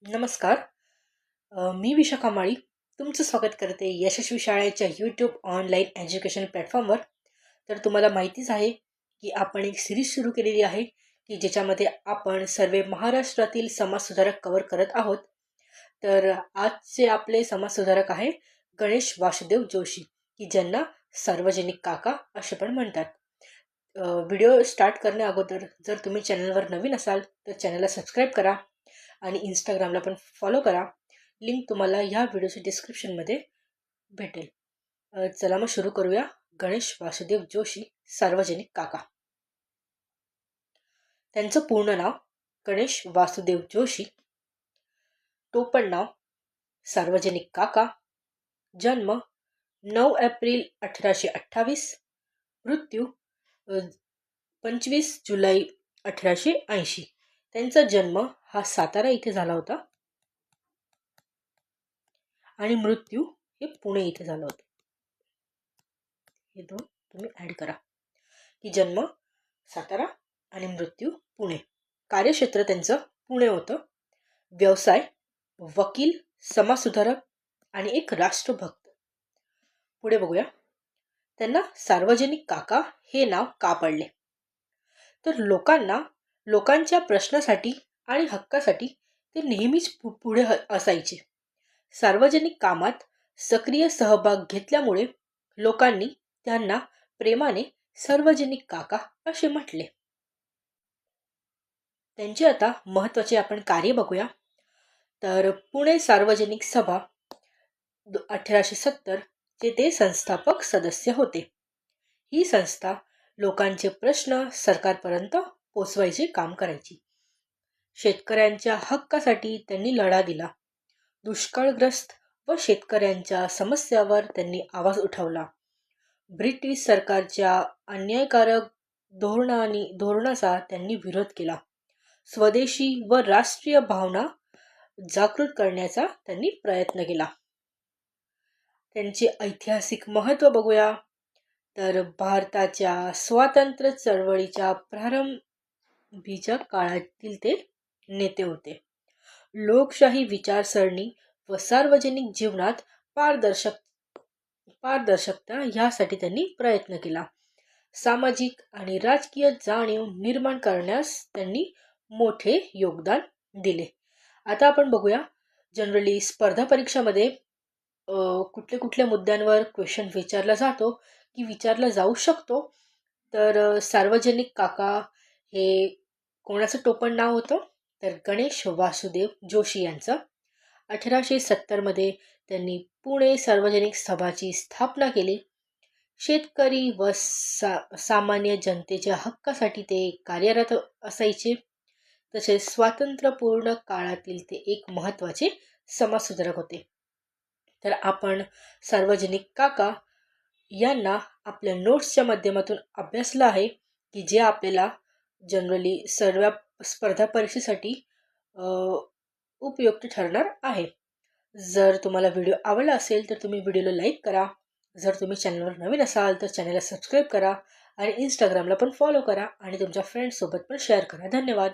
नमस्कार. मी विशाखा माळी तुमचं स्वागत करते यशस्वी शाळेच्या यूट्यूब ऑनलाईन एज्युकेशन प्लॅटफॉर्मवर. तर तुम्हाला माहितीच आहे की आपण एक सिरीज सुरू केलेली आहे की ज्याच्यामध्ये आपण सर्व महाराष्ट्रातील समाजसुधारक कव्हर करत आहोत. तर आजचे आपले समाजसुधारक आहे गणेश वासुदेव जोशी, की ज्यांना सार्वजनिक काका असे पण म्हणतात. व्हिडिओ स्टार्ट करण्या अगोदर जर तुम्ही चॅनलवर नवीन असाल तर चॅनलला सबस्क्राईब करा आणि इंस्टाग्रामला पण फॉलो करा. लिंक तुम्हाला ह्या व्हिडिओच्या डिस्क्रिप्शनमध्ये भेटेल. चला मग सुरू करूया. गणेश वासुदेव जोशी सार्वजनिक काका. त्यांचं पूर्ण नाव गणेश वासुदेव जोशी, टोपण नाव सार्वजनिक काका, जन्म 9 एप्रिल 1828, मृत्यू 25 जुलै 1880. त्यांचा जन्म हा सातारा इथे झाला होता आणि मृत्यू हे पुणे इथे झाला होता. हे दोन तुम्ही ॲड करा की जन्म सातारा आणि मृत्यू पुणे. कार्यक्षेत्र त्यांचं पुणे होतं. व्यवसाय वकील, समाजसुधारक आणि एक राष्ट्रभक्त. पुढे बघूया, त्यांना सार्वजनिक काका हे नाव का पडले. तर लोकांच्या प्रश्नासाठी आणि हक्कासाठी ते नेहमीच पुढे असायचे. सार्वजनिक कामात सक्रिय सहभाग घेतल्यामुळे लोकांनी त्यांना प्रेमाने सार्वजनिक काका असे म्हटले. त्यांचे आता महत्त्वाचे आपण कार्य बघूया. तर पुणे सार्वजनिक सभा 1870 चे ते संस्थापक सदस्य होते. ही संस्था लोकांचे प्रश्न सरकारपर्यंत पोचवायचे काम करायची. शेतकऱ्यांच्या हक्कासाठी त्यांनी लढा दिला. दुष्काळग्रस्त व शेतकऱ्यांच्या समस्यावर त्यांनी आवाज उठवला. ब्रिटिश सरकारच्या अन्यायकारक धोरणाचा त्यांनी विरोध केला. स्वदेशी व राष्ट्रीय भावना जागृत करण्याचा त्यांनी प्रयत्न केला. त्यांचे ऐतिहासिक महत्त्व बघूया. तर भारताच्या स्वातंत्र्य चळवळीच्या प्रारंभीच्या काळातील ते नेते होते. लोकशाही विचारसरणी व सार्वजनिक जीवनात पारदर्शकता यासाठी त्यांनी प्रयत्न केला. सामाजिक आणि राजकीय जाणीव निर्माण करण्यास त्यांनी मोठे योगदान दिले. आता आपण बघूया, जनरली स्पर्धा परीक्षामध्ये कुठल्या मुद्द्यांवर क्वेश्चन विचारला जाऊ शकतो. तर सार्वजनिक काका हे कोणाचं टोपण नाव होतं, तर गणेश वासुदेव जोशी यांचं. 1870 मध्ये त्यांनी पुणे सार्वजनिक सभाची स्थापना केली. शेतकरी व सामान्य जनतेच्या हक्कासाठी ते कार्यरत असायचे. तसेच स्वातंत्र्यपूर्ण काळातील ते एक महत्त्वाचे समाजसुधारक होते. तर आपण सार्वजनिक काका यांना आपल्या नोट्सच्या माध्यमातून अभ्यासलं आहे, की जे आपल्याला जनरली सर्व स्पर्धा परीक्षेसाठी उपयुक्त ठरणार आहे. जर तुम्हाला व्हिडिओ आवडला असेल तर तुम्ही व्हिडिओला लाईक करा. जर तुम्ही चॅनलवर नवीन असाल तर चॅनलला सबस्क्राईब करा आणि इंस्टाग्रामला पण फॉलो करा आणि तुमच्या फ्रेंड्ससोबत पण शेअर करा. धन्यवाद.